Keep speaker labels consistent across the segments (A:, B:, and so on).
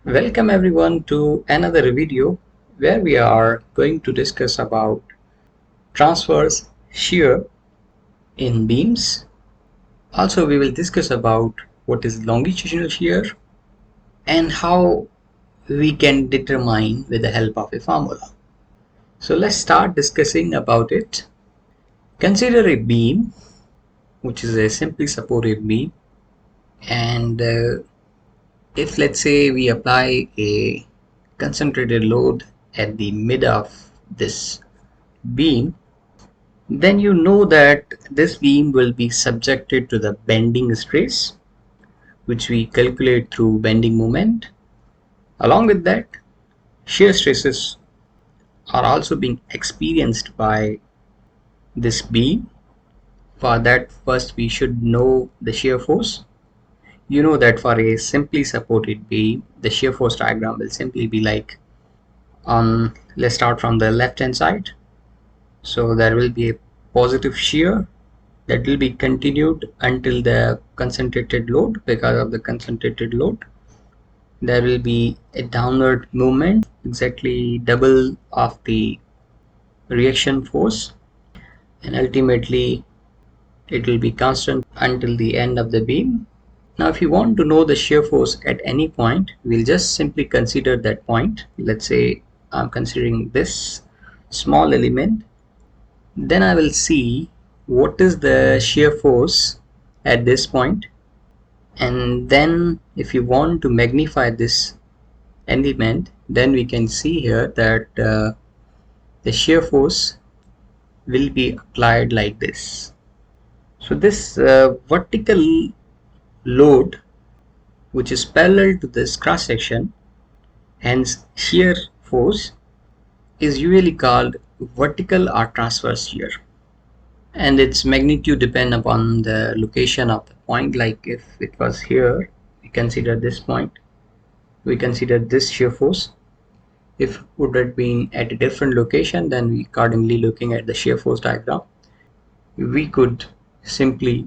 A: Welcome everyone to another video where we are going to discuss about transverse shear in beams. Also, we will discuss about what is longitudinal shear and how we can determine with the help of a formula. So let's start discussing about it. Consider a beam, which is a simply supported beam, and if let's say we apply a concentrated load at the mid of this beam, then you know that this beam will be subjected to the bending stress, which we calculate through bending moment. Along with that, shear stresses are also being experienced by this beam. For that, first we should know the shear force. You know that for a simply supported beam, the shear force diagram will simply be like let's start from the left hand side. So there will be a positive shear that will be continued until the concentrated load. Because of the concentrated load, there will be a downward movement, exactly double of the reaction force, and ultimately it will be constant until the end of the beam. Now if you want to know the shear force at any point, we'll just simply consider that point. Let's say I'm considering this small element, then I will see what is the shear force at this point, and then if you want to magnify this element, then we can see here that the shear force will be applied like this. So this vertical load, which is parallel to this cross section, hence shear force, is usually called vertical or transverse shear, and its magnitude depend upon the location of the point. Like if it was here, we consider this point, we consider this shear force. If it would have been at a different location, then we accordingly looking at the shear force diagram, we could simply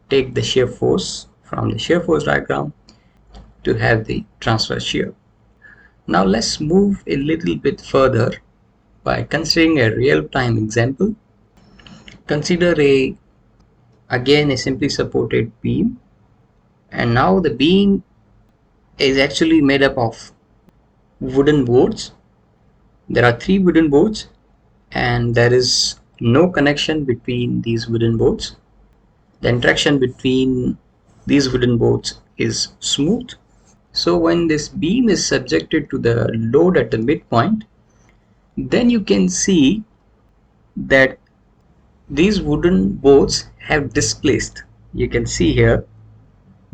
A: take the shear force from the shear force diagram to have the transverse shear. Now let's move a little bit further by considering a real-time example. Consider again a simply supported beam, and now the beam is actually made up of wooden boards. There are 3 wooden boards and there is no connection between these wooden boards. The interaction between these wooden boards is smooth. So when this beam is subjected to the load at the midpoint, then you can see that these wooden boards have displaced. You can see here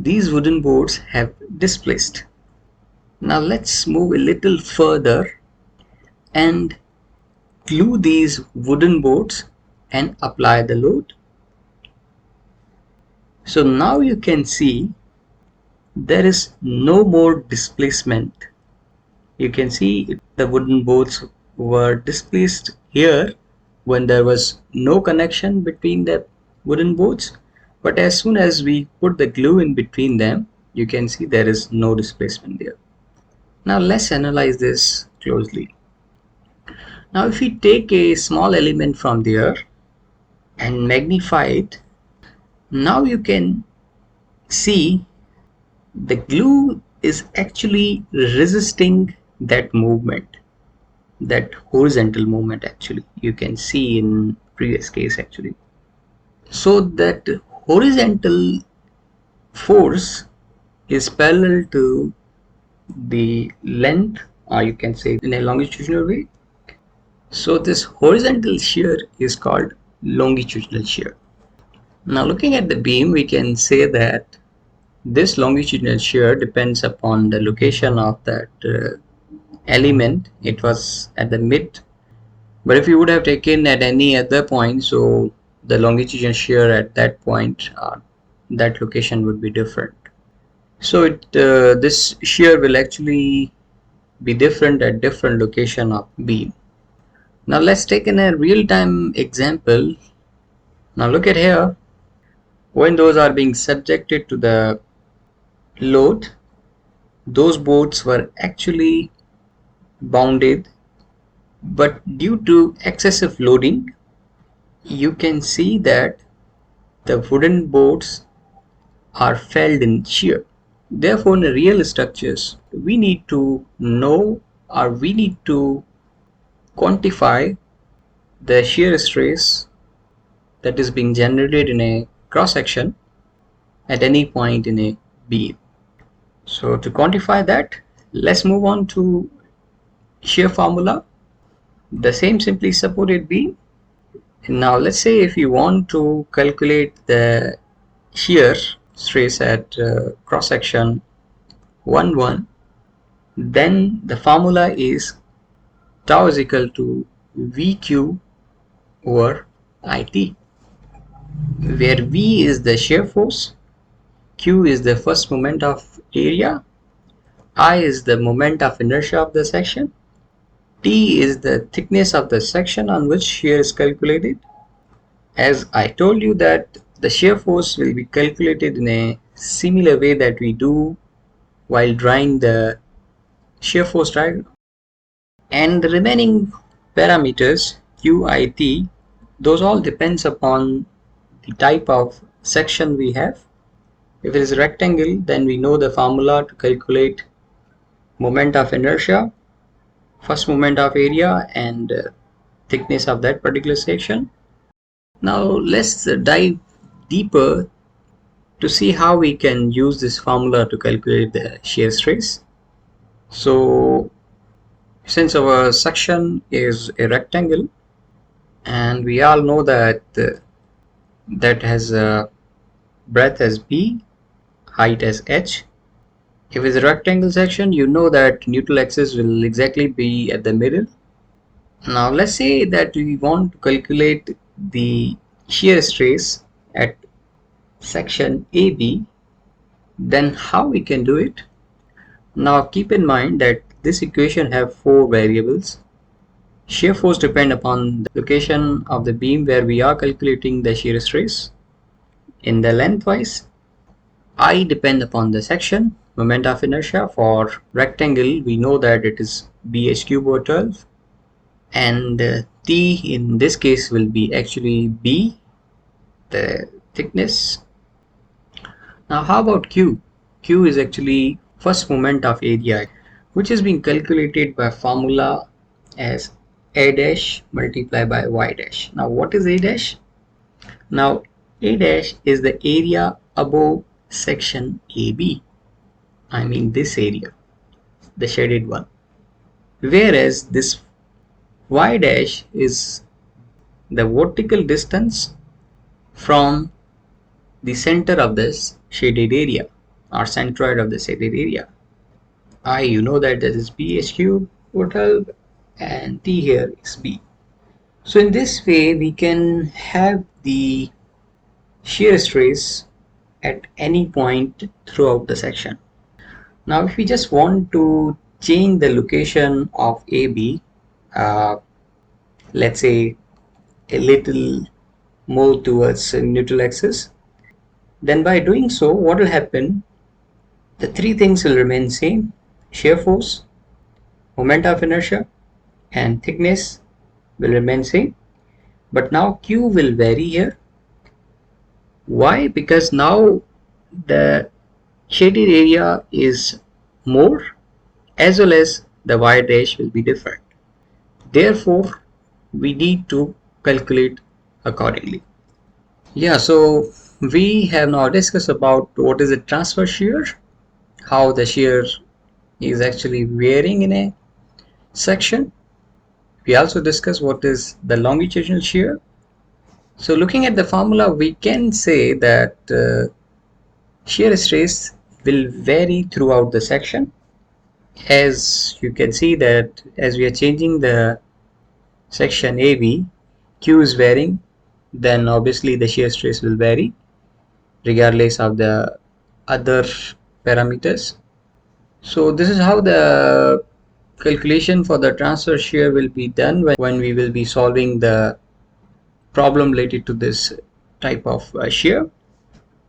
A: these wooden boards have displaced. Now let's move a little further and glue these wooden boards and apply the load. So now you can see there is no more displacement. You can see the wooden boards were displaced here when there was no connection between the wooden boards, but as soon as we put the glue in between them, you can see there is no displacement there. Now let's analyze this closely. Now if we take a small element from there and magnify it, now you can see the glue is actually resisting that movement, that horizontal movement. Actually you can see in previous case actually. So that horizontal force is parallel to the length, or you can say in a longitudinal way. So this horizontal shear is called longitudinal shear. Now looking at the beam, we can say that this longitudinal shear depends upon the location of that element. It was at the mid, but if you would have taken at any other point, so the longitudinal shear at that point, that location would be different. So this shear will actually be different at different location of beam. Now let's take in a real-time example. Now look at here, when those are being subjected to the load, those boards were actually bounded, but due to excessive loading, you can see that the wooden boards are failed in shear. Therefore, in real structures, we need to know, or we need to quantify the shear stress that is being generated in a cross section at any point in a beam. So to quantify that, let's move on to shear formula. The same simply supported beam. Now let's say if you want to calculate the shear stress at cross section 1 1, then the formula is tau is equal to VQ over IT, where V is the shear force, Q is the first moment of area, I is the moment of inertia of the section, T is the thickness of the section on which shear is calculated. As I told you that the shear force will be calculated in a similar way that we do while drawing the shear force diagram. And the remaining parameters Q, I, T, those all depends upon the type of section we have. If it is a rectangle, then we know the formula to calculate moment of inertia, first moment of area, and thickness of that particular section. Now let's dive deeper to see how we can use this formula to calculate the shear stress. So since our section is a rectangle and we all know that that has a breadth as B, height as H. If it's a rectangle section, you know that neutral axis will exactly be at the middle. Now let's say that we want to calculate the shear stress at section AB, then how we can do it? Now keep in mind that this equation have 4 variables. Shear force depend upon the location of the beam where we are calculating the shear stress. In the lengthwise, I depend upon the section. Moment of inertia for rectangle, we know that it is BH cube over 12, and T in this case will be actually B, the thickness. Now how about Q? Q is actually first moment of area, which is being calculated by formula as A dash multiplied by Y dash. Now what is A dash? Now A dash is the area above section AB. I mean this area, the shaded one. Whereas this Y dash is the vertical distance from the center of this shaded area, or centroid of the shaded area. I, you know that this is BH cube over 12 and T here is B. So in this way we can have the shear stress at any point throughout the section. Now if we just want to change the location of AB, let's say a little more towards neutral axis, then by doing so what will happen? The 3 things will remain same: shear force, moment of inertia, and thickness will remain same. But now Q will vary here. Why? Because now the shaded area is more, as well as the Y dash will be different. Therefore we need to calculate accordingly. Yeah, so we have now discussed about what is a transverse shear, how the shear is actually varying in a section. We also discussed what is the longitudinal shear. So looking at the formula, we can say that shear stress will vary throughout the section. As you can see that as we are changing the section AB, Q is varying, then obviously the shear stress will vary regardless of the other parameters. So this is how the calculation for the transverse shear will be done when we will be solving the problem related to this type of shear.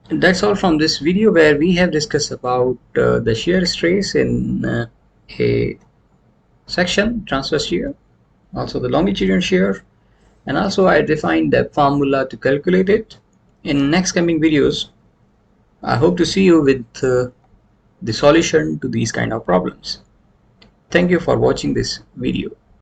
A: That's all from this video, where we have discussed about the shear stress in a section, transverse shear, also the longitudinal shear, and also I defined the formula to calculate it. In next coming videos, I hope to see you with the solution to these kind of problems. Thank you for watching this video.